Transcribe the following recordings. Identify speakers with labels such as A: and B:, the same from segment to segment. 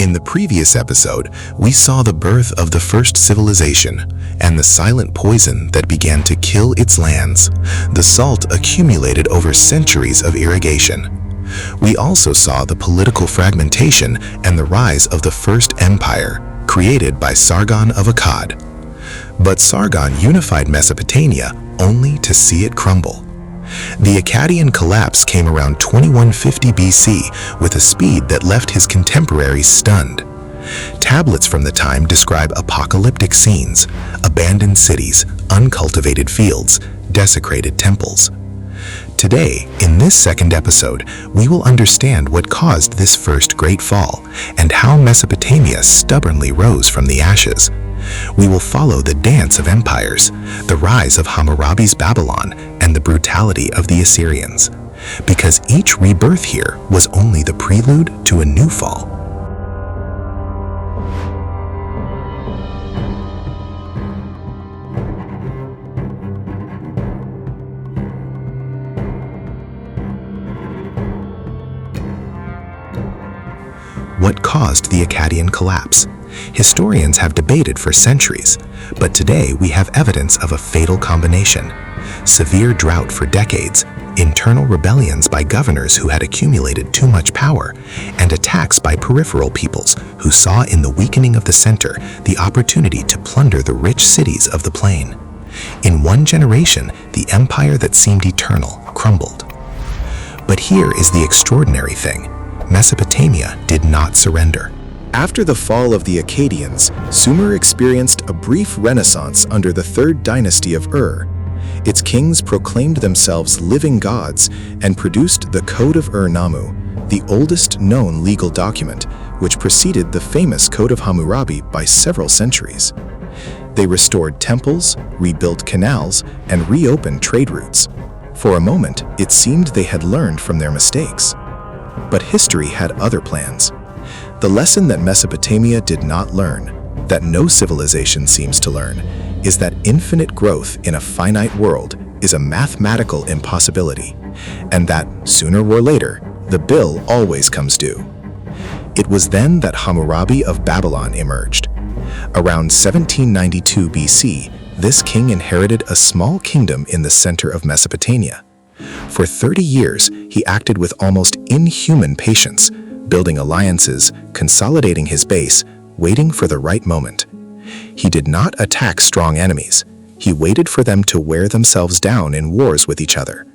A: In the previous episode, we saw the birth of the first civilization and the silent poison that began to kill its lands. The salt accumulated over centuries of irrigation. We also saw the political fragmentation and the rise of the first empire, created by Sargon of Akkad. But Sargon unified Mesopotamia only to see it crumble. The Akkadian collapse came around 2150 BC with a speed that left his contemporaries stunned. Tablets from the time describe apocalyptic scenes, abandoned cities, uncultivated fields, desecrated temples. Today, in this second episode, we will understand what caused this first great fall and how Mesopotamia stubbornly rose from the ashes. We will follow the dance of empires, the rise of Hammurabi's Babylon, and the brutality of the Assyrians, because each rebirth here was only the prelude to a new fall. What caused the Akkadian collapse? Historians have debated for centuries, but today we have evidence of a fatal combination: severe drought for decades, internal rebellions by governors who had accumulated too much power, and attacks by peripheral peoples who saw in the weakening of the center the opportunity to plunder the rich cities of the plain. In one generation, the empire that seemed eternal crumbled. But here is the extraordinary thing: Mesopotamia did not surrender. After the fall of the Akkadians, Sumer experienced a brief renaissance under the Third Dynasty of Ur. Its kings proclaimed themselves living gods and produced the Code of Ur-Nammu, the oldest known legal document, which preceded the famous Code of Hammurabi by several centuries. They restored temples, rebuilt canals, and reopened trade routes. For a moment, it seemed they had learned from their mistakes. But history had other plans. The lesson that Mesopotamia did not learn, that no civilization seems to learn, is that infinite growth in a finite world is a mathematical impossibility, and that, sooner or later, the bill always comes due. It was then that Hammurabi of Babylon emerged. Around 1792 BC, this king inherited a small kingdom in the center of Mesopotamia. For 30 years, he acted with almost inhuman patience, building alliances, consolidating his base, waiting for the right moment. He did not attack strong enemies. He waited for them to wear themselves down in wars with each other.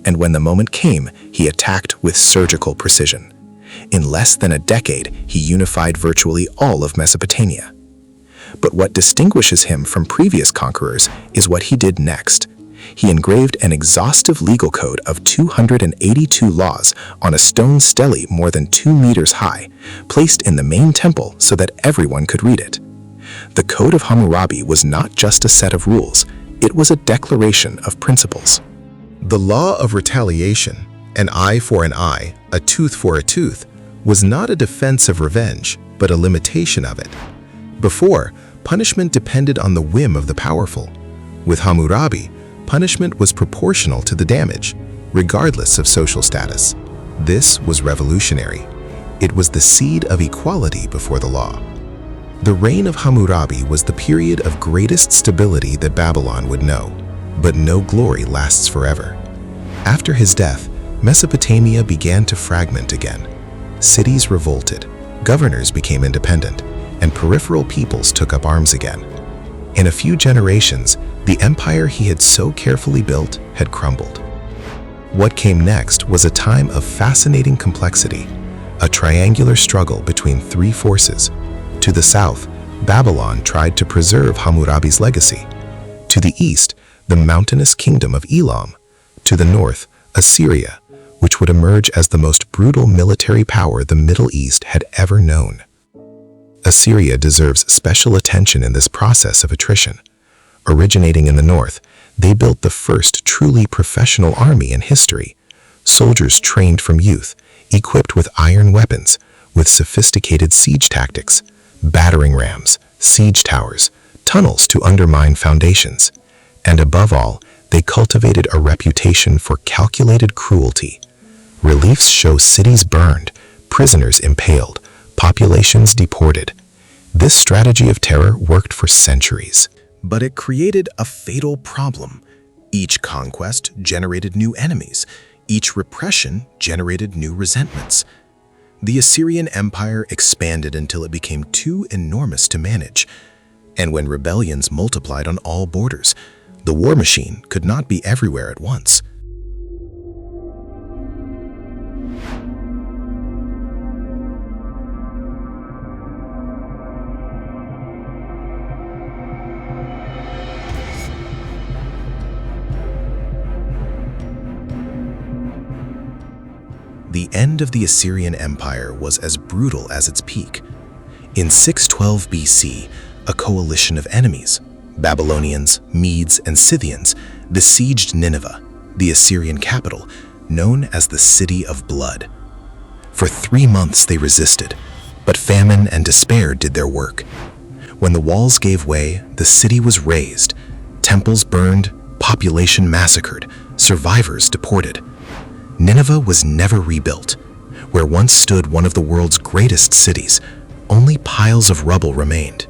A: And when the moment came, he attacked with surgical precision. In less than a decade, he unified virtually all of Mesopotamia. But what distinguishes him from previous conquerors is what he did next. He engraved an exhaustive legal code of 282 laws on a stone stele more than 2 meters high, placed in the main temple so that everyone could read it. The Code of Hammurabi was not just a set of rules, it was a declaration of principles. The law of retaliation, an eye for an eye, a tooth for a tooth, was not a defense of revenge, but a limitation of it. Before, punishment depended on the whim of the powerful. With Hammurabi, punishment was proportional to the damage, regardless of social status. This was revolutionary. It was the seed of equality before the law. The reign of Hammurabi was the period of greatest stability that Babylon would know, but no glory lasts forever. After his death, Mesopotamia began to fragment again. Cities revolted, governors became independent, and peripheral peoples took up arms again. In a few generations, the empire he had so carefully built had crumbled. What came next was a time of fascinating complexity, a triangular struggle between 3 forces. To the south, Babylon tried to preserve Hammurabi's legacy. To the east, the mountainous kingdom of Elam. To the north, Assyria, which would emerge as the most brutal military power the Middle East had ever known. Assyria deserves special attention in this process of attrition. Originating in the north, they built the first truly professional army in history. Soldiers trained from youth, equipped with iron weapons, with sophisticated siege tactics, battering rams, siege towers, tunnels to undermine foundations. And above all, they cultivated a reputation for calculated cruelty. Reliefs show cities burned, prisoners impaled, populations deported. This strategy of terror worked for centuries. But it created a fatal problem. Each conquest generated new enemies. Each repression generated new resentments. The Assyrian Empire expanded until it became too enormous to manage. And when rebellions multiplied on all borders, the war machine could not be everywhere at once. The end of the Assyrian Empire was as brutal as its peak. In 612 BC, a coalition of enemies, Babylonians, Medes, and Scythians, besieged Nineveh, the Assyrian capital, known as the City of Blood. For 3 months they resisted, but famine and despair did their work. When the walls gave way, the city was razed, temples burned, population massacred, survivors deported. Nineveh was never rebuilt. Where once stood one of the world's greatest cities, only piles of rubble remained.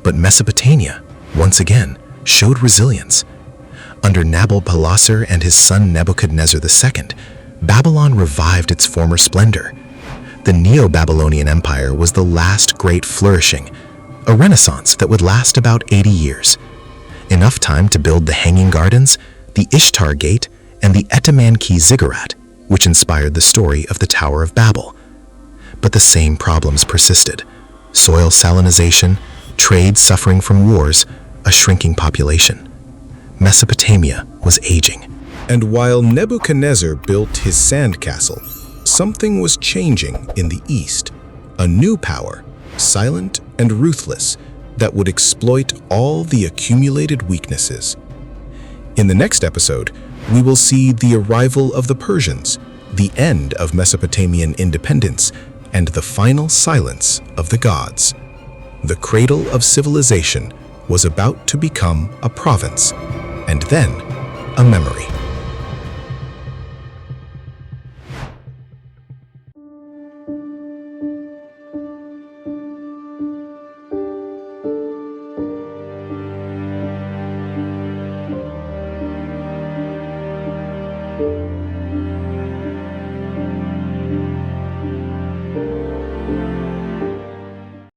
A: But Mesopotamia, once again, showed resilience. Under Nabal-Palasar and his son Nebuchadnezzar II, Babylon revived its former splendor. The Neo-Babylonian Empire was the last great flourishing, a renaissance that would last about 80 years. Enough time to build the Hanging Gardens, the Ishtar Gate, and the Etemanki Ziggurat, which inspired the story of the Tower of Babel. But the same problems persisted: soil salinization, trade suffering from wars, a shrinking population. Mesopotamia was aging. And while Nebuchadnezzar built his sand castle, something was changing in the east. A new power, silent and ruthless, that would exploit all the accumulated weaknesses. In the next episode, we will see the arrival of the Persians, the end of Mesopotamian independence, and the final silence of the gods. The cradle of civilization was about to become a province, and then a memory.